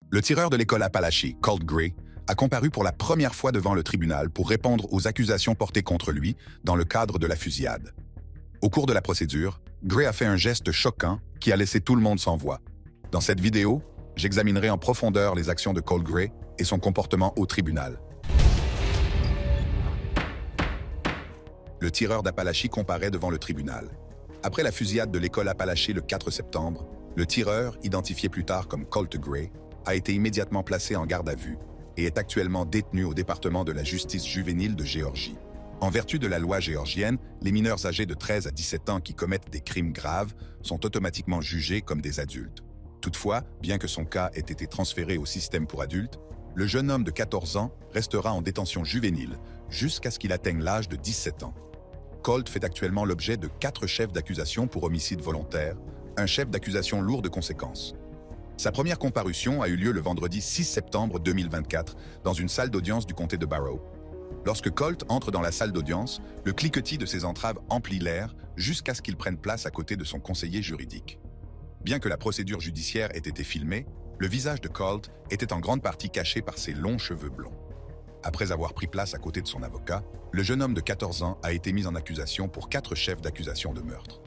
Le tireur de l'école Apalachee, Colt Gray, a comparu pour la première fois devant le tribunal pour répondre aux accusations portées contre lui dans le cadre de la fusillade. Au cours de la procédure, Gray a fait un geste choquant qui a laissé tout le monde sans voix. Dans cette vidéo, j'examinerai en profondeur les actions de Colt Gray et son comportement au tribunal. Le tireur d'Apalachee comparaît devant le tribunal. Après la fusillade de l'école Apalachee le 4 septembre, le tireur, identifié plus tard comme Colt Gray, a été immédiatement placé en garde à vue et est actuellement détenu au département de la justice juvénile de Géorgie. En vertu de la loi géorgienne, les mineurs âgés de 13 à 17 ans qui commettent des crimes graves sont automatiquement jugés comme des adultes. Toutefois, bien que son cas ait été transféré au système pour adultes, le jeune homme de 14 ans restera en détention juvénile jusqu'à ce qu'il atteigne l'âge de 17 ans. Colt fait actuellement l'objet de 4 chefs d'accusation pour homicide volontaire, un chef d'accusation lourd de conséquences. Sa première comparution a eu lieu le vendredi 6 septembre 2024 dans une salle d'audience du comté de Barrow. Lorsque Colt entre dans la salle d'audience, le cliquetis de ses entraves emplit l'air jusqu'à ce qu'il prenne place à côté de son conseiller juridique. Bien que la procédure judiciaire ait été filmée, le visage de Colt était en grande partie caché par ses longs cheveux blonds. Après avoir pris place à côté de son avocat, le jeune homme de 14 ans a été mis en accusation pour 4 chefs d'accusation de meurtre.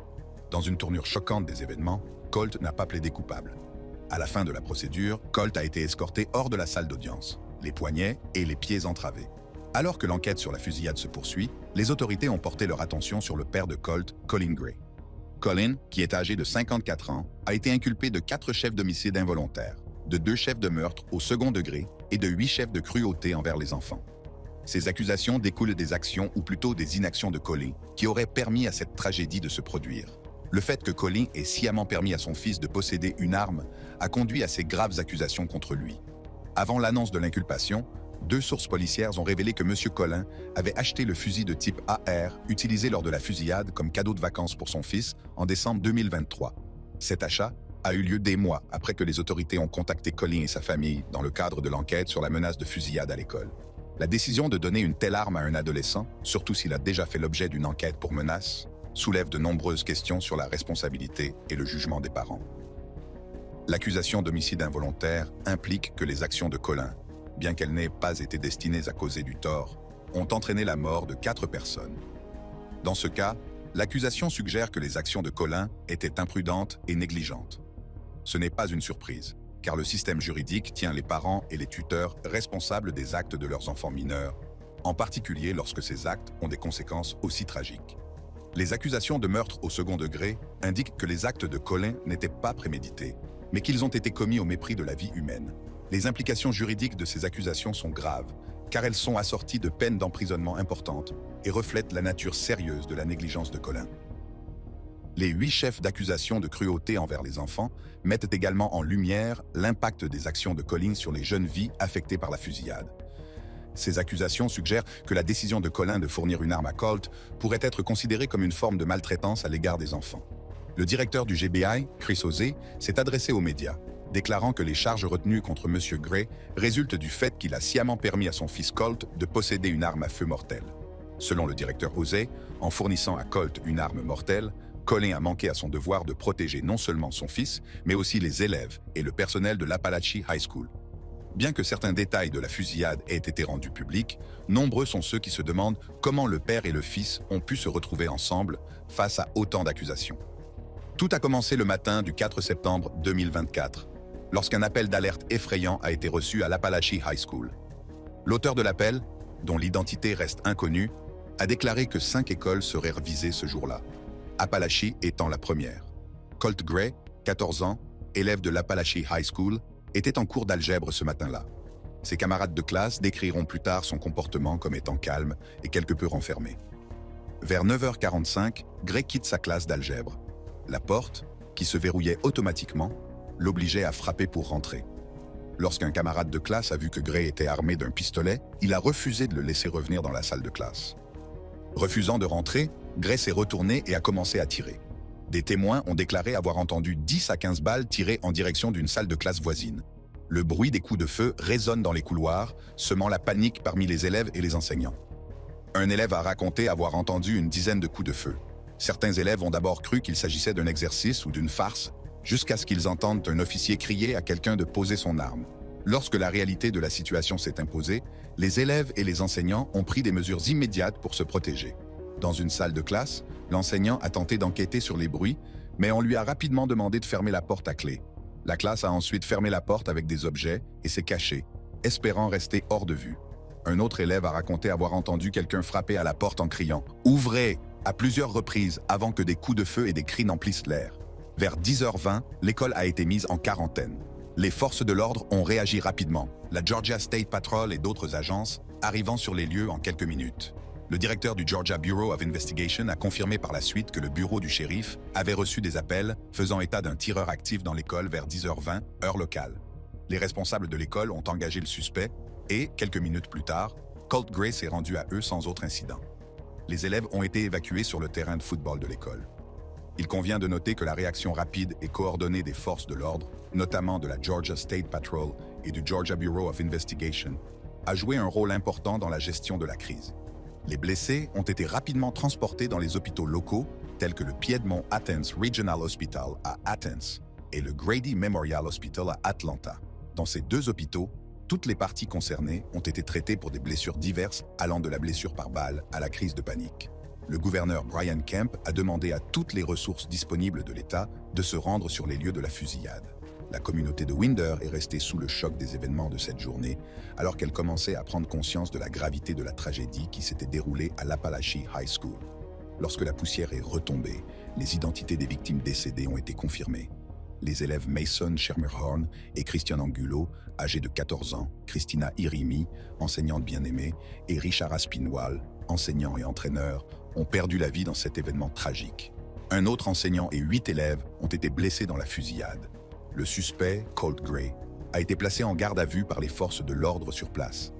Dans une tournure choquante des événements, Colt n'a pas plaidé coupable. À la fin de la procédure, Colt a été escorté hors de la salle d'audience, les poignets et les pieds entravés. Alors que l'enquête sur la fusillade se poursuit, les autorités ont porté leur attention sur le père de Colt, Colin Gray. Colin, qui est âgé de 54 ans, a été inculpé de 4 chefs d'homicide involontaire, de 2 chefs de meurtre au second degré et de 8 chefs de cruauté envers les enfants. Ces accusations découlent des actions ou plutôt des inactions de Colin qui auraient permis à cette tragédie de se produire. Le fait que Colin ait sciemment permis à son fils de posséder une arme a conduit à ces graves accusations contre lui. Avant l'annonce de l'inculpation, 2 sources policières ont révélé que M. Colin avait acheté le fusil de type AR utilisé lors de la fusillade comme cadeau de vacances pour son fils en décembre 2023. Cet achat a eu lieu des mois après que les autorités ont contacté Colin et sa famille dans le cadre de l'enquête sur la menace de fusillade à l'école. La décision de donner une telle arme à un adolescent, surtout s'il a déjà fait l'objet d'une enquête pour menace, soulève de nombreuses questions sur la responsabilité et le jugement des parents. L'accusation d'homicide involontaire implique que les actions de Colin, bien qu'elles n'aient pas été destinées à causer du tort, ont entraîné la mort de 4 personnes. Dans ce cas, l'accusation suggère que les actions de Colin étaient imprudentes et négligentes. Ce n'est pas une surprise, car le système juridique tient les parents et les tuteurs responsables des actes de leurs enfants mineurs, en particulier lorsque ces actes ont des conséquences aussi tragiques. Les accusations de meurtre au second degré indiquent que les actes de Colin n'étaient pas prémédités, mais qu'ils ont été commis au mépris de la vie humaine. Les implications juridiques de ces accusations sont graves, car elles sont assorties de peines d'emprisonnement importantes et reflètent la nature sérieuse de la négligence de Colin. Les 8 chefs d'accusation de cruauté envers les enfants mettent également en lumière l'impact des actions de Colin sur les jeunes vies affectées par la fusillade. Ces accusations suggèrent que la décision de Colin de fournir une arme à Colt pourrait être considérée comme une forme de maltraitance à l'égard des enfants. Le directeur du GBI, Chris Ozé, s'est adressé aux médias, déclarant que les charges retenues contre M. Gray résultent du fait qu'il a sciemment permis à son fils Colt de posséder une arme à feu mortelle. Selon le directeur Ozé, en fournissant à Colt une arme mortelle, Colin a manqué à son devoir de protéger non seulement son fils, mais aussi les élèves et le personnel de l'Apalachee High School. Bien que certains détails de la fusillade aient été rendus publics, nombreux sont ceux qui se demandent comment le père et le fils ont pu se retrouver ensemble face à autant d'accusations. Tout a commencé le matin du 4 septembre 2024, lorsqu'un appel d'alerte effrayant a été reçu à l'Apalachee High School. L'auteur de l'appel, dont l'identité reste inconnue, a déclaré que 5 écoles seraient visées ce jour-là, Apalachee étant la première. Colt Gray, 14 ans, élève de l'Apalachee High School, était en cours d'algèbre ce matin-là. Ses camarades de classe décriront plus tard son comportement comme étant calme et quelque peu renfermé. Vers 9h45, Gray quitte sa classe d'algèbre. La porte, qui se verrouillait automatiquement, l'obligeait à frapper pour rentrer. Lorsqu'un camarade de classe a vu que Gray était armé d'un pistolet, il a refusé de le laisser revenir dans la salle de classe. Refusant de rentrer, Gray s'est retourné et a commencé à tirer. Des témoins ont déclaré avoir entendu 10 à 15 balles tirées en direction d'une salle de classe voisine. Le bruit des coups de feu résonne dans les couloirs, semant la panique parmi les élèves et les enseignants. Un élève a raconté avoir entendu une dizaine de coups de feu. Certains élèves ont d'abord cru qu'il s'agissait d'un exercice ou d'une farce, jusqu'à ce qu'ils entendent un officier crier à quelqu'un de poser son arme. Lorsque la réalité de la situation s'est imposée, les élèves et les enseignants ont pris des mesures immédiates pour se protéger. Dans une salle de classe, l'enseignant a tenté d'enquêter sur les bruits, mais on lui a rapidement demandé de fermer la porte à clé. La classe a ensuite fermé la porte avec des objets et s'est cachée, espérant rester hors de vue. Un autre élève a raconté avoir entendu quelqu'un frapper à la porte en criant « Ouvrez !» à plusieurs reprises avant que des coups de feu et des cris n'emplissent l'air. Vers 10h20, l'école a été mise en quarantaine. Les forces de l'ordre ont réagi rapidement, la Georgia State Patrol et d'autres agences arrivant sur les lieux en quelques minutes. Le directeur du Georgia Bureau of Investigation a confirmé par la suite que le bureau du shérif avait reçu des appels faisant état d'un tireur actif dans l'école vers 10h20, heure locale. Les responsables de l'école ont engagé le suspect et, quelques minutes plus tard, Colt Gray s'est rendu à eux sans autre incident. Les élèves ont été évacués sur le terrain de football de l'école. Il convient de noter que la réaction rapide et coordonnée des forces de l'ordre, notamment de la Georgia State Patrol et du Georgia Bureau of Investigation, a joué un rôle important dans la gestion de la crise. Les blessés ont été rapidement transportés dans les hôpitaux locaux, tels que le Piedmont Athens Regional Hospital à Athens et le Grady Memorial Hospital à Atlanta. Dans ces deux hôpitaux, toutes les parties concernées ont été traitées pour des blessures diverses allant de la blessure par balle à la crise de panique. Le gouverneur Brian Kemp a demandé à toutes les ressources disponibles de l'État de se rendre sur les lieux de la fusillade. La communauté de Winder est restée sous le choc des événements de cette journée, alors qu'elle commençait à prendre conscience de la gravité de la tragédie qui s'était déroulée à l'Appalachie High School. Lorsque la poussière est retombée, les identités des victimes décédées ont été confirmées. Les élèves Mason Schermerhorn et Christian Angulo, âgés de 14 ans, Christina Irimi, enseignante bien-aimée, et Richard Aspinwall, enseignant et entraîneur, ont perdu la vie dans cet événement tragique. Un autre enseignant et 8 élèves ont été blessés dans la fusillade. Le suspect, Colt Gray, a été placé en garde à vue par les forces de l'ordre sur place.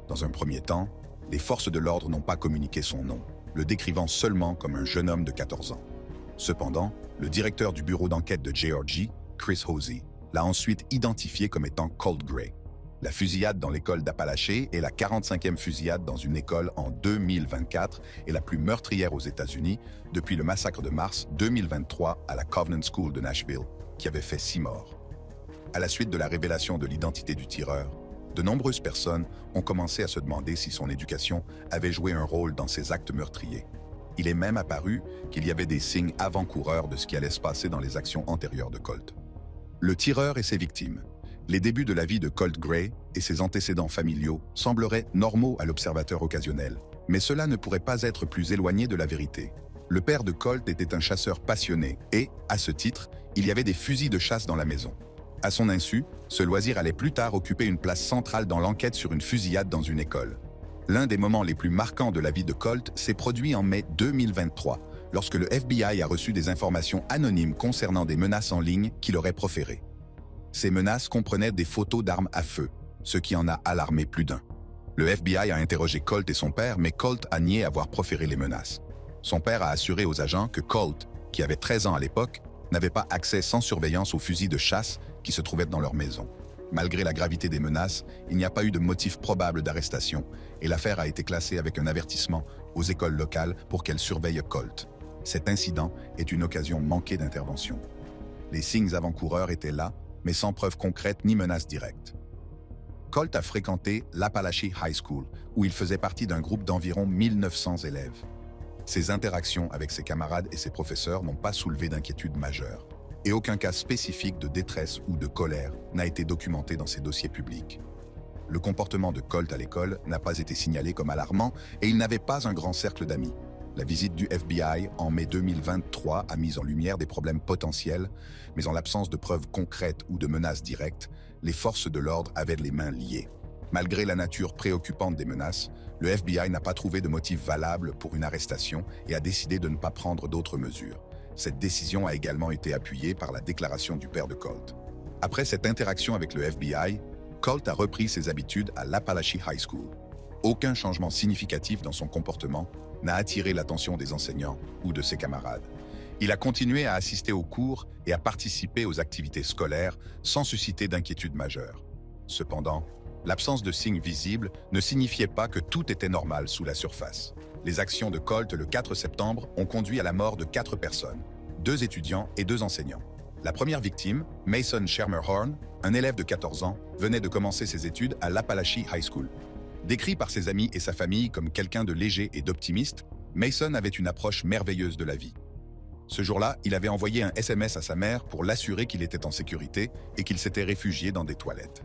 Dans un premier temps, les forces de l'ordre n'ont pas communiqué son nom, le décrivant seulement comme un jeune homme de 14 ans. Cependant, le directeur du bureau d'enquête de Georgie, Chris Hosey, l'a ensuite identifié comme étant Colt Gray. La fusillade dans l'école d'Appalachie est la 45e fusillade dans une école en 2024 et la plus meurtrière aux États-Unis depuis le massacre de mars 2023 à la Covenant School de Nashville, qui avait fait 6 morts. À la suite de la révélation de l'identité du tireur, de nombreuses personnes ont commencé à se demander si son éducation avait joué un rôle dans ces actes meurtriers. Il est même apparu qu'il y avait des signes avant-coureurs de ce qui allait se passer dans les actions antérieures de Colt. Le tireur et ses victimes. Les débuts de la vie de Colt Gray et ses antécédents familiaux sembleraient normaux à l'observateur occasionnel, mais cela ne pourrait pas être plus éloigné de la vérité. Le père de Colt était un chasseur passionné et, à ce titre, il y avait des fusils de chasse dans la maison. À son insu, ce loisir allait plus tard occuper une place centrale dans l'enquête sur une fusillade dans une école. L'un des moments les plus marquants de la vie de Colt s'est produit en mai 2023, lorsque le FBI a reçu des informations anonymes concernant des menaces en ligne qu'il aurait proférées. Ces menaces comprenaient des photos d'armes à feu, ce qui en a alarmé plus d'un. Le FBI a interrogé Colt et son père, mais Colt a nié avoir proféré les menaces. Son père a assuré aux agents que Colt, qui avait 13 ans à l'époque, n'avait pas accès sans surveillance aux fusils de chasse qui se trouvaient dans leur maison. Malgré la gravité des menaces, il n'y a pas eu de motif probable d'arrestation et l'affaire a été classée avec un avertissement aux écoles locales pour qu'elles surveillent Colt. Cet incident est une occasion manquée d'intervention. Les signes avant-coureurs étaient là, mais sans preuve concrète ni menace directe. Colt a fréquenté l'Appalachie High School, où il faisait partie d'un groupe d'environ 1900 élèves. Ses interactions avec ses camarades et ses professeurs n'ont pas soulevé d'inquiétude majeure, et aucun cas spécifique de détresse ou de colère n'a été documenté dans ces dossiers publics. Le comportement de Colt à l'école n'a pas été signalé comme alarmant et il n'avait pas un grand cercle d'amis. La visite du FBI en mai 2023 a mis en lumière des problèmes potentiels, mais en l'absence de preuves concrètes ou de menaces directes, les forces de l'ordre avaient les mains liées. Malgré la nature préoccupante des menaces, le FBI n'a pas trouvé de motif valable pour une arrestation et a décidé de ne pas prendre d'autres mesures. Cette décision a également été appuyée par la déclaration du père de Colt. Après cette interaction avec le FBI, Colt a repris ses habitudes à l'Appalachie High School. Aucun changement significatif dans son comportement n'a attiré l'attention des enseignants ou de ses camarades. Il a continué à assister aux cours et à participer aux activités scolaires sans susciter d'inquiétude majeure. Cependant, l'absence de signes visibles ne signifiait pas que tout était normal sous la surface. Les actions de Colt le 4 septembre ont conduit à la mort de 4 personnes, 2 étudiants et 2 enseignants. La première victime, Mason Schermerhorn, un élève de 14 ans, venait de commencer ses études à l'Appalachie High School. Décrit par ses amis et sa famille comme quelqu'un de léger et d'optimiste, Mason avait une approche merveilleuse de la vie. Ce jour-là, il avait envoyé un SMS à sa mère pour l'assurer qu'il était en sécurité et qu'il s'était réfugié dans des toilettes.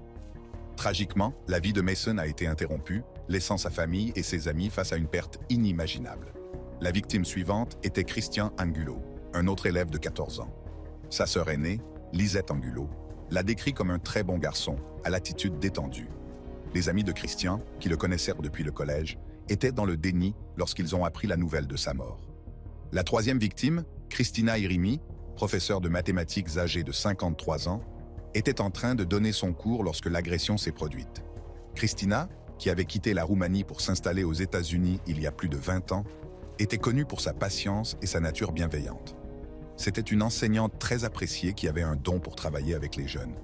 Tragiquement, la vie de Mason a été interrompue, laissant sa famille et ses amis face à une perte inimaginable. La victime suivante était Christian Angulo, un autre élève de 14 ans. Sa sœur aînée, Lisette Angulo, l'a décrit comme un très bon garçon, à l'attitude détendue. Les amis de Christian, qui le connaissaient depuis le collège, étaient dans le déni lorsqu'ils ont appris la nouvelle de sa mort. La troisième victime, Christina Irimi, professeure de mathématiques âgée de 53 ans, était en train de donner son cours lorsque l'agression s'est produite. Christina, qui avait quitté la Roumanie pour s'installer aux États-Unis il y a plus de 20 ans, était connue pour sa patience et sa nature bienveillante. C'était une enseignante très appréciée qui avait un don pour travailler avec les jeunes.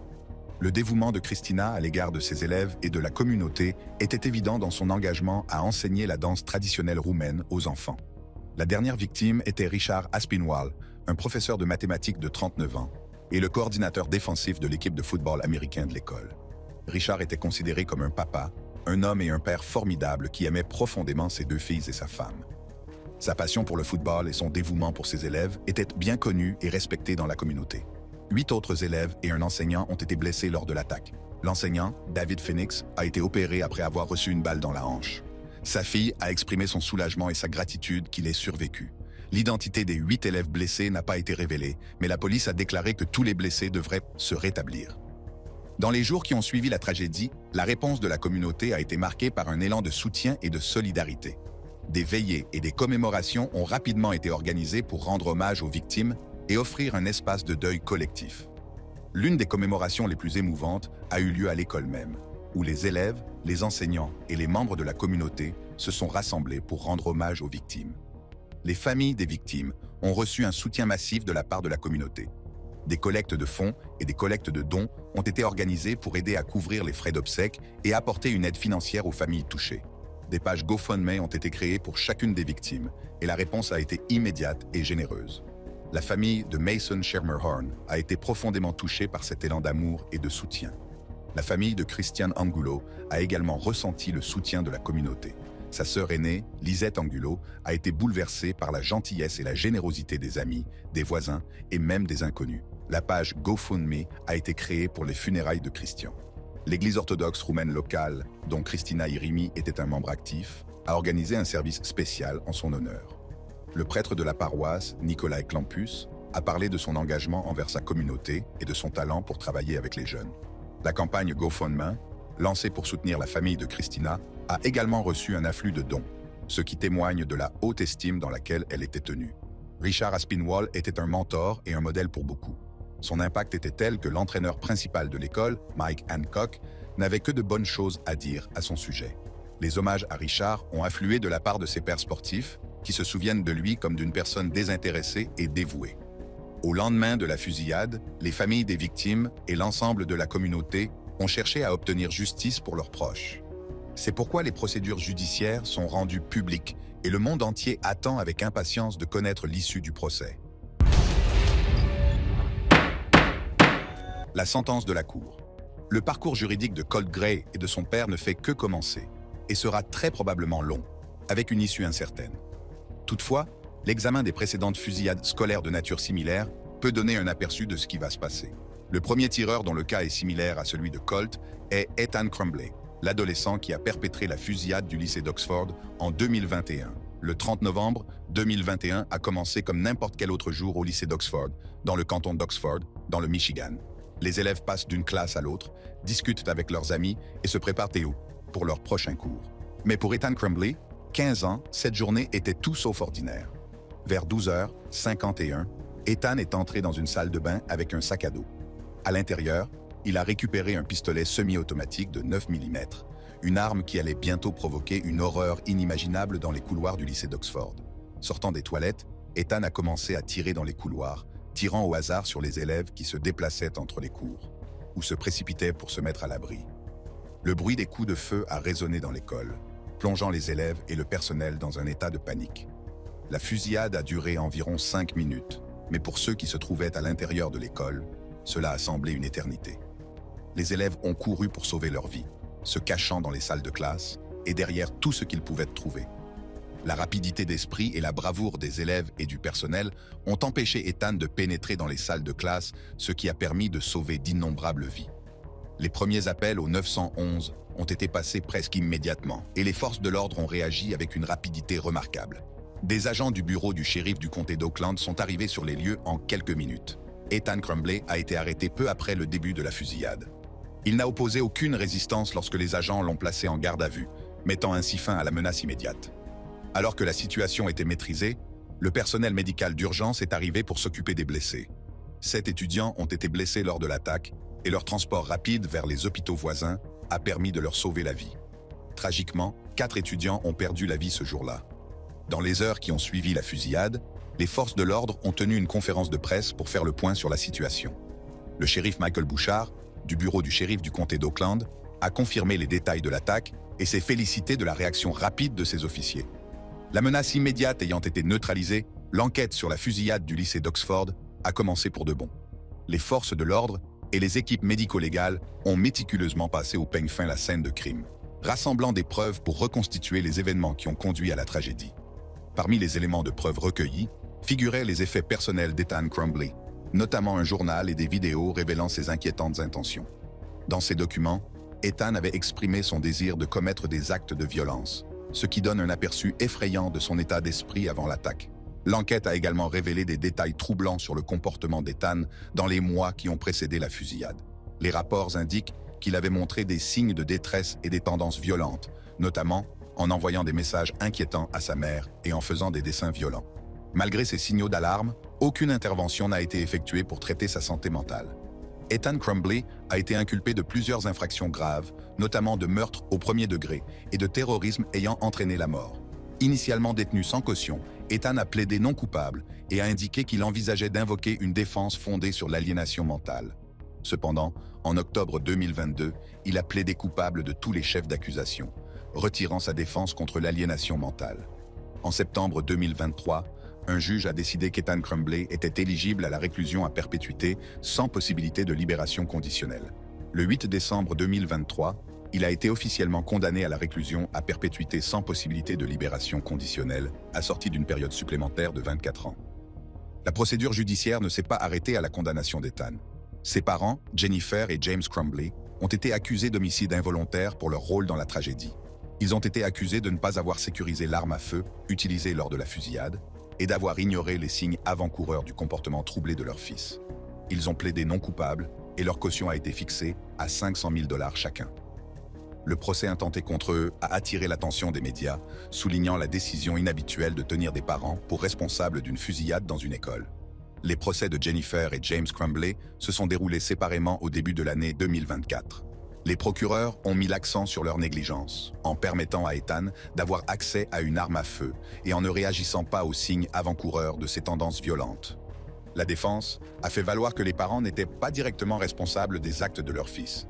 Le dévouement de Christina à l'égard de ses élèves et de la communauté était évident dans son engagement à enseigner la danse traditionnelle roumaine aux enfants. La dernière victime était Richard Aspinwall, un professeur de mathématiques de 39 ans, et le coordinateur défensif de l'équipe de football américain de l'école. Richard était considéré comme un papa, un homme et un père formidable qui aimait profondément ses deux filles et sa femme. Sa passion pour le football et son dévouement pour ses élèves étaient bien connus et respectés dans la communauté. 8 autres élèves et un enseignant ont été blessés lors de l'attaque. L'enseignant, David Phoenix, a été opéré après avoir reçu une balle dans la hanche. Sa fille a exprimé son soulagement et sa gratitude qu'il ait survécu. L'identité des 8 élèves blessés n'a pas été révélée, mais la police a déclaré que tous les blessés devraient se rétablir. Dans les jours qui ont suivi la tragédie, la réponse de la communauté a été marquée par un élan de soutien et de solidarité. Des veillées et des commémorations ont rapidement été organisées pour rendre hommage aux victimes et offrir un espace de deuil collectif. L'une des commémorations les plus émouvantes a eu lieu à l'école même, où les élèves, les enseignants et les membres de la communauté se sont rassemblés pour rendre hommage aux victimes. Les familles des victimes ont reçu un soutien massif de la part de la communauté. Des collectes de fonds et des collectes de dons ont été organisées pour aider à couvrir les frais d'obsèques et apporter une aide financière aux familles touchées. Des pages GoFundMe ont été créées pour chacune des victimes et la réponse a été immédiate et généreuse. La famille de Mason Schermerhorn a été profondément touchée par cet élan d'amour et de soutien. La famille de Christian Angulo a également ressenti le soutien de la communauté. Sa sœur aînée, Lisette Angulo, a été bouleversée par la gentillesse et la générosité des amis, des voisins et même des inconnus. La page GoFundMe a été créée pour les funérailles de Christian. L'Église orthodoxe roumaine locale, dont Christina Irimi était un membre actif, a organisé un service spécial en son honneur. Le prêtre de la paroisse, Nicolae Clampus, a parlé de son engagement envers sa communauté et de son talent pour travailler avec les jeunes. La campagne GoFundMe, lancée pour soutenir la famille de Christina, a également reçu un afflux de dons, ce qui témoigne de la haute estime dans laquelle elle était tenue. Richard Aspinwall était un mentor et un modèle pour beaucoup. Son impact était tel que l'entraîneur principal de l'école, Mike Hancock, n'avait que de bonnes choses à dire à son sujet. Les hommages à Richard ont afflué de la part de ses pairs sportifs, qui se souviennent de lui comme d'une personne désintéressée et dévouée. Au lendemain de la fusillade, les familles des victimes et l'ensemble de la communauté ont cherché à obtenir justice pour leurs proches. C'est pourquoi les procédures judiciaires sont rendues publiques et le monde entier attend avec impatience de connaître l'issue du procès. La sentence de la Cour. Le parcours juridique de Colt Gray et de son père ne fait que commencer et sera très probablement long, avec une issue incertaine. Toutefois, l'examen des précédentes fusillades scolaires de nature similaire peut donner un aperçu de ce qui va se passer. Le premier tireur dont le cas est similaire à celui de Colt est Ethan Crumbley, l'adolescent qui a perpétré la fusillade du lycée d'Oxford en 2021. Le 30 novembre 2021 a commencé comme n'importe quel autre jour au lycée d'Oxford, dans le canton d'Oxford, dans le Michigan. Les élèves passent d'une classe à l'autre, discutent avec leurs amis et se préparent pour leur prochain cours. Mais pour Ethan Crumbley, 15 ans, cette journée était tout sauf ordinaire. Vers 12h51, Ethan est entré dans une salle de bain avec un sac à dos. À l'intérieur, il a récupéré un pistolet semi-automatique de 9 mm, une arme qui allait bientôt provoquer une horreur inimaginable dans les couloirs du lycée d'Oxford. Sortant des toilettes, Ethan a commencé à tirer dans les couloirs, tirant au hasard sur les élèves qui se déplaçaient entre les cours, ou se précipitaient pour se mettre à l'abri. Le bruit des coups de feu a résonné dans l'école, plongeant les élèves et le personnel dans un état de panique. La fusillade a duré environ 5 minutes, mais pour ceux qui se trouvaient à l'intérieur de l'école, cela a semblé une éternité. Les élèves ont couru pour sauver leur vie, se cachant dans les salles de classe et derrière tout ce qu'ils pouvaient trouver. La rapidité d'esprit et la bravoure des élèves et du personnel ont empêché Ethan de pénétrer dans les salles de classe, ce qui a permis de sauver d'innombrables vies. Les premiers appels au 911 ont été passés presque immédiatement et les forces de l'ordre ont réagi avec une rapidité remarquable. Des agents du bureau du shérif du comté d'Oakland sont arrivés sur les lieux en quelques minutes. Ethan Crumbley a été arrêté peu après le début de la fusillade. Il n'a opposé aucune résistance lorsque les agents l'ont placé en garde à vue, mettant ainsi fin à la menace immédiate. Alors que la situation était maîtrisée, le personnel médical d'urgence est arrivé pour s'occuper des blessés. 7 étudiants ont été blessés lors de l'attaque et leur transport rapide vers les hôpitaux voisins a permis de leur sauver la vie. Tragiquement, 4 étudiants ont perdu la vie ce jour-là. Dans les heures qui ont suivi la fusillade, les forces de l'ordre ont tenu une conférence de presse pour faire le point sur la situation. Le shérif Michael Bouchard, du bureau du shérif du comté d'Oakland, a confirmé les détails de l'attaque et s'est félicité de la réaction rapide de ses officiers. La menace immédiate ayant été neutralisée, l'enquête sur la fusillade du lycée d'Oxford a commencé pour de bon. Les forces de l'ordre et les équipes médico-légales ont méticuleusement passé au peigne fin la scène de crime, rassemblant des preuves pour reconstituer les événements qui ont conduit à la tragédie. Parmi les éléments de preuve recueillis, figuraient les effets personnels d'Ethan Crumbley, notamment un journal et des vidéos révélant ses inquiétantes intentions. Dans ces documents, Ethan avait exprimé son désir de commettre des actes de violence, ce qui donne un aperçu effrayant de son état d'esprit avant l'attaque. L'enquête a également révélé des détails troublants sur le comportement d'Ethan dans les mois qui ont précédé la fusillade. Les rapports indiquent qu'il avait montré des signes de détresse et des tendances violentes, notamment en envoyant des messages inquiétants à sa mère et en faisant des dessins violents. Malgré ces signaux d'alarme, aucune intervention n'a été effectuée pour traiter sa santé mentale. Ethan Crumbley a été inculpé de plusieurs infractions graves, notamment de meurtre au premier degré et de terrorisme ayant entraîné la mort. Initialement détenu sans caution, Ethan a plaidé non coupable et a indiqué qu'il envisageait d'invoquer une défense fondée sur l'aliénation mentale. Cependant, en octobre 2022, il a plaidé coupable de tous les chefs d'accusation, retirant sa défense contre l'aliénation mentale. En septembre 2023, un juge a décidé qu'Ethan Crumbley était éligible à la réclusion à perpétuité sans possibilité de libération conditionnelle. Le 8 décembre 2023, il a été officiellement condamné à la réclusion à perpétuité sans possibilité de libération conditionnelle, assortie d'une période supplémentaire de 24 ans. La procédure judiciaire ne s'est pas arrêtée à la condamnation d'Ethan. Ses parents, Jennifer et James Crumbley, ont été accusés d'homicide involontaire pour leur rôle dans la tragédie. Ils ont été accusés de ne pas avoir sécurisé l'arme à feu utilisée lors de la fusillade et d'avoir ignoré les signes avant-coureurs du comportement troublé de leur fils. Ils ont plaidé non coupables et leur caution a été fixée à 500 000 $ chacun. Le procès intenté contre eux a attiré l'attention des médias, soulignant la décision inhabituelle de tenir des parents pour responsables d'une fusillade dans une école. Les procès de Jennifer et James Crumbley se sont déroulés séparément au début de l'année 2024. Les procureurs ont mis l'accent sur leur négligence, en permettant à Ethan d'avoir accès à une arme à feu et en ne réagissant pas aux signes avant-coureurs de ses tendances violentes. La défense a fait valoir que les parents n'étaient pas directement responsables des actes de leur fils.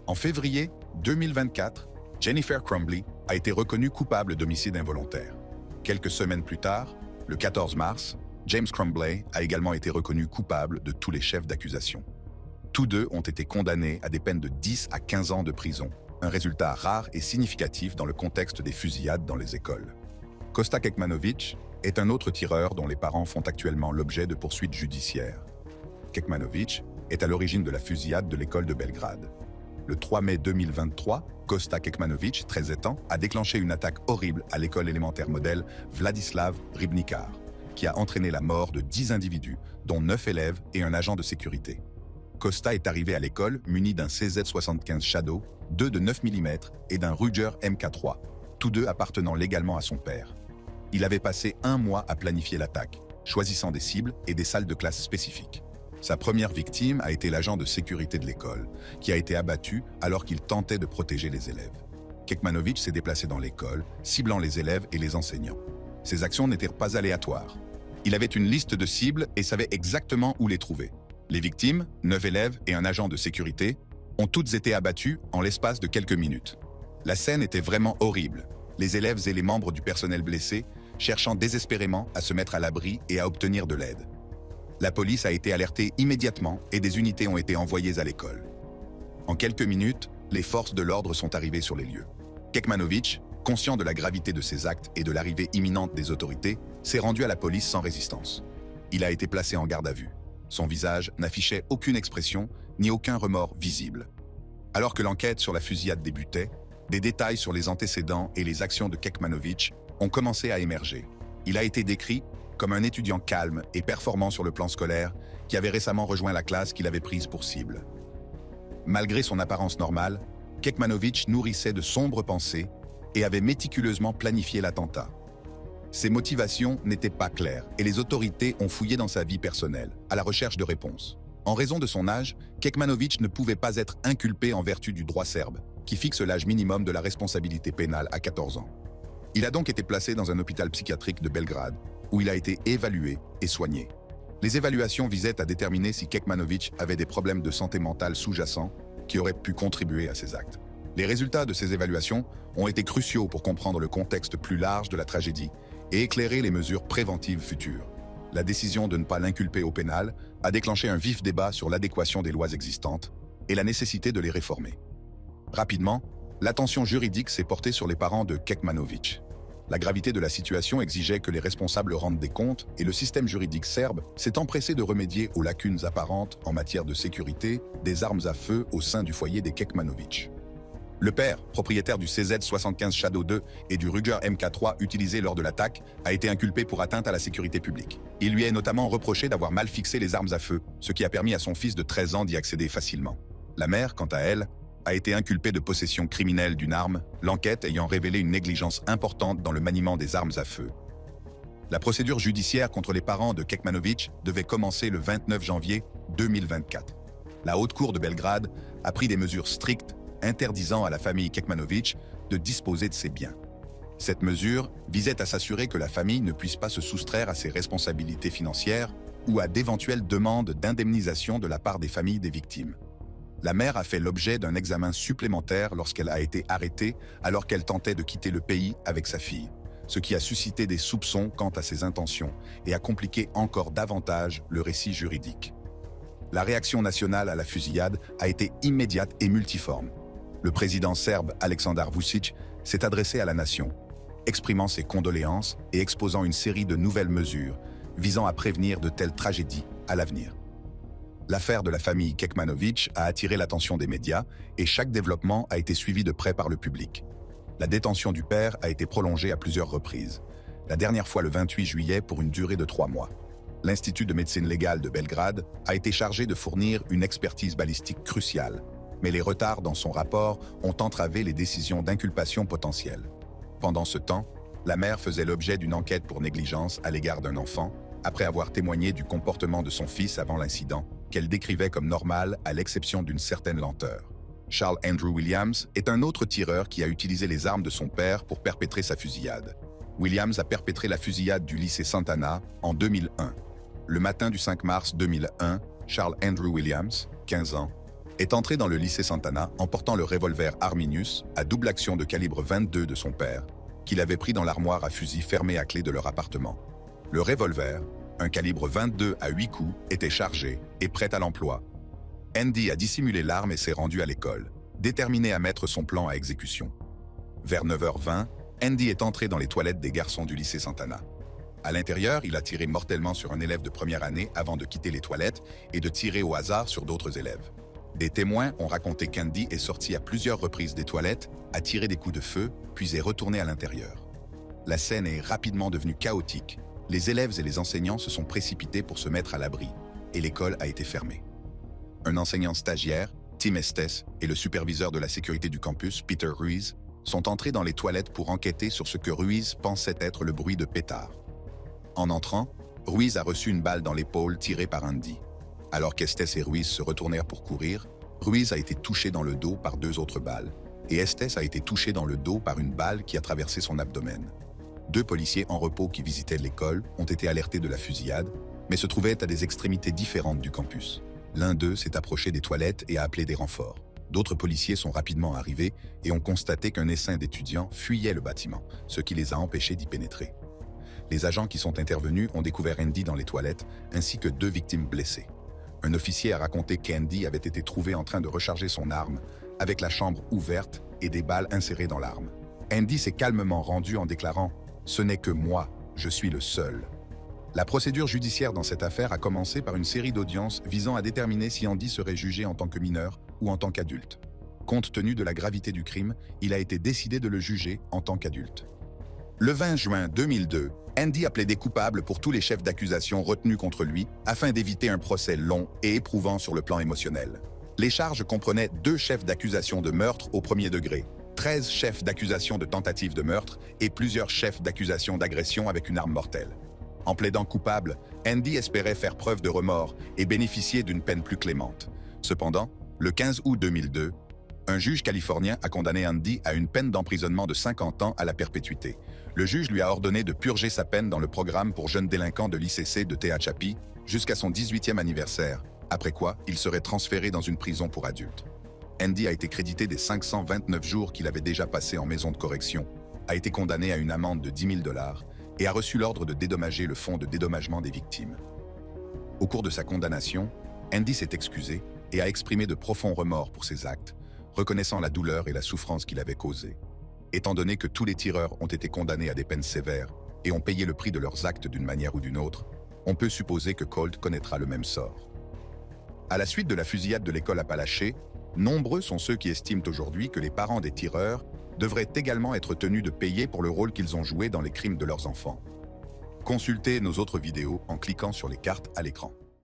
En février 2024, Jennifer Crumbley a été reconnue coupable d'homicide involontaire. Quelques semaines plus tard, le 14 mars, James Crumbley a également été reconnu coupable de tous les chefs d'accusation. Tous deux ont été condamnés à des peines de 10 à 15 ans de prison, un résultat rare et significatif dans le contexte des fusillades dans les écoles. Kosta Kekmanovic est un autre tireur dont les parents font actuellement l'objet de poursuites judiciaires. Kekmanovic est à l'origine de la fusillade de l'école de Belgrade. Le 3 mai 2023, Kosta Kekmanovic, 13 ans, a déclenché une attaque horrible à l'école élémentaire modèle Vladislav Ribnikar, qui a entraîné la mort de 10 individus, dont 9 élèves et un agent de sécurité. Kosta est arrivé à l'école muni d'un CZ75 Shadow, 2 de 9 mm et d'un Ruger MK3, tous deux appartenant légalement à son père. Il avait passé 1 mois à planifier l'attaque, choisissant des cibles et des salles de classe spécifiques. Sa première victime a été l'agent de sécurité de l'école, qui a été abattu alors qu'il tentait de protéger les élèves. Kekmanovic s'est déplacé dans l'école, ciblant les élèves et les enseignants. Ses actions n'étaient pas aléatoires. Il avait une liste de cibles et savait exactement où les trouver. Les victimes, 9 élèves et un agent de sécurité, ont toutes été abattues en l'espace de quelques minutes. La scène était vraiment horrible. Les élèves et les membres du personnel blessés cherchant désespérément à se mettre à l'abri et à obtenir de l'aide. La police a été alertée immédiatement et des unités ont été envoyées à l'école. En quelques minutes, les forces de l'ordre sont arrivées sur les lieux. Kekmanović, conscient de la gravité de ses actes et de l'arrivée imminente des autorités, s'est rendu à la police sans résistance. Il a été placé en garde à vue. Son visage n'affichait aucune expression ni aucun remords visible. Alors que l'enquête sur la fusillade débutait, des détails sur les antécédents et les actions de Kekmanović ont commencé à émerger. Il a été décrit comme un étudiant calme et performant sur le plan scolaire qui avait récemment rejoint la classe qu'il avait prise pour cible. Malgré son apparence normale, Kekmanović nourrissait de sombres pensées et avait méticuleusement planifié l'attentat. Ses motivations n'étaient pas claires et les autorités ont fouillé dans sa vie personnelle, à la recherche de réponses. En raison de son âge, Kekmanović ne pouvait pas être inculpé en vertu du droit serbe, qui fixe l'âge minimum de la responsabilité pénale à 14 ans. Il a donc été placé dans un hôpital psychiatrique de Belgrade, où il a été évalué et soigné. Les évaluations visaient à déterminer si Kekmanović avait des problèmes de santé mentale sous-jacents qui auraient pu contribuer à ses actes. Les résultats de ces évaluations ont été cruciaux pour comprendre le contexte plus large de la tragédie et éclairer les mesures préventives futures. La décision de ne pas l'inculper au pénal a déclenché un vif débat sur l'adéquation des lois existantes et la nécessité de les réformer. Rapidement, l'attention juridique s'est portée sur les parents de Kekmanović. La gravité de la situation exigeait que les responsables rendent des comptes et le système juridique serbe s'est empressé de remédier aux lacunes apparentes en matière de sécurité des armes à feu au sein du foyer des Kekmanović. Le père, propriétaire du CZ-75 Shadow 2 et du Ruger MK3 utilisé lors de l'attaque, a été inculpé pour atteinte à la sécurité publique. Il lui est notamment reproché d'avoir mal fixé les armes à feu, ce qui a permis à son fils de 13 ans d'y accéder facilement. La mère, quant à elle, a été inculpée de possession criminelle d'une arme, l'enquête ayant révélé une négligence importante dans le maniement des armes à feu. La procédure judiciaire contre les parents de Kekmanović devait commencer le 29 janvier 2024. La Haute Cour de Belgrade a pris des mesures strictes interdisant à la famille Kekmanović de disposer de ses biens. Cette mesure visait à s'assurer que la famille ne puisse pas se soustraire à ses responsabilités financières ou à d'éventuelles demandes d'indemnisation de la part des familles des victimes. La mère a fait l'objet d'un examen supplémentaire lorsqu'elle a été arrêtée alors qu'elle tentait de quitter le pays avec sa fille, ce qui a suscité des soupçons quant à ses intentions et a compliqué encore davantage le récit juridique. La réaction nationale à la fusillade a été immédiate et multiforme. Le président serbe Aleksandar Vučić s'est adressé à la nation, exprimant ses condoléances et exposant une série de nouvelles mesures visant à prévenir de telles tragédies à l'avenir. L'affaire de la famille Kekmanović a attiré l'attention des médias et chaque développement a été suivi de près par le public. La détention du père a été prolongée à plusieurs reprises, la dernière fois le 28 juillet pour une durée de 3 mois. L'Institut de médecine légale de Belgrade a été chargé de fournir une expertise balistique cruciale, mais les retards dans son rapport ont entravé les décisions d'inculpation potentielles. Pendant ce temps, la mère faisait l'objet d'une enquête pour négligence à l'égard d'un enfant, après avoir témoigné du comportement de son fils avant l'incident, qu'elle décrivait comme normal à l'exception d'une certaine lenteur. Charles Andrew Williams est un autre tireur qui a utilisé les armes de son père pour perpétrer sa fusillade. Williams a perpétré la fusillade du lycée Santana en 2001. Le matin du 5 mars 2001, Charles Andrew Williams, 15 ans, est entré dans le lycée Santana en portant le revolver Arminius à double action de calibre 22 de son père, qu'il avait pris dans l'armoire à fusil fermée à clé de leur appartement. Le revolver, un calibre 22 à 8 coups, était chargé et prêt à l'emploi. Andy a dissimulé l'arme et s'est rendu à l'école, déterminé à mettre son plan à exécution. Vers 9h20, Andy est entré dans les toilettes des garçons du lycée Santana. À l'intérieur, il a tiré mortellement sur un élève de première année avant de quitter les toilettes et de tirer au hasard sur d'autres élèves. Des témoins ont raconté qu'Andy est sorti à plusieurs reprises des toilettes, a tiré des coups de feu, puis est retourné à l'intérieur. La scène est rapidement devenue chaotique. Les élèves et les enseignants se sont précipités pour se mettre à l'abri, et l'école a été fermée. Un enseignant stagiaire, Tim Estes, et le superviseur de la sécurité du campus, Peter Ruiz, sont entrés dans les toilettes pour enquêter sur ce que Ruiz pensait être le bruit de pétards. En entrant, Ruiz a reçu une balle dans l'épaule tirée par Andy. Alors qu'Estes et Ruiz se retournèrent pour courir, Ruiz a été touché dans le dos par 2 autres balles, et Estes a été touché dans le dos par une balle qui a traversé son abdomen. 2 policiers en repos qui visitaient l'école ont été alertés de la fusillade, mais se trouvaient à des extrémités différentes du campus. L'un d'eux s'est approché des toilettes et a appelé des renforts. D'autres policiers sont rapidement arrivés et ont constaté qu'un essaim d'étudiants fuyait le bâtiment, ce qui les a empêchés d'y pénétrer. Les agents qui sont intervenus ont découvert Andy dans les toilettes, ainsi que 2 victimes blessées. Un officier a raconté qu'Andy avait été trouvé en train de recharger son arme, avec la chambre ouverte et des balles insérées dans l'arme. Andy s'est calmement rendu en déclarant « Ce n'est que moi, je suis le seul ». La procédure judiciaire dans cette affaire a commencé par une série d'audiences visant à déterminer si Andy serait jugé en tant que mineur ou en tant qu'adulte. Compte tenu de la gravité du crime, il a été décidé de le juger en tant qu'adulte. Le 20 juin 2002, Andy a plaidé coupable pour tous les chefs d'accusation retenus contre lui afin d'éviter un procès long et éprouvant sur le plan émotionnel. Les charges comprenaient 2 chefs d'accusation de meurtre au premier degré, 13 chefs d'accusation de tentative de meurtre et plusieurs chefs d'accusation d'agression avec une arme mortelle. En plaidant coupable, Andy espérait faire preuve de remords et bénéficier d'une peine plus clémente. Cependant, le 15 août 2002, un juge californien a condamné Andy à une peine d'emprisonnement de 50 ans à la perpétuité. Le juge lui a ordonné de purger sa peine dans le programme pour jeunes délinquants de l'ICC de Tehachapi jusqu'à son 18e anniversaire, après quoi il serait transféré dans une prison pour adultes. Andy a été crédité des 529 jours qu'il avait déjà passés en maison de correction, a été condamné à une amende de 10 000 $ et a reçu l'ordre de dédommager le fonds de dédommagement des victimes. Au cours de sa condamnation, Andy s'est excusé et a exprimé de profonds remords pour ses actes, reconnaissant la douleur et la souffrance qu'il avait causée. Étant donné que tous les tireurs ont été condamnés à des peines sévères et ont payé le prix de leurs actes d'une manière ou d'une autre, on peut supposer que Colt connaîtra le même sort. À la suite de la fusillade de l'école Apalachee, nombreux sont ceux qui estiment aujourd'hui que les parents des tireurs devraient également être tenus de payer pour le rôle qu'ils ont joué dans les crimes de leurs enfants. Consultez nos autres vidéos en cliquant sur les cartes à l'écran.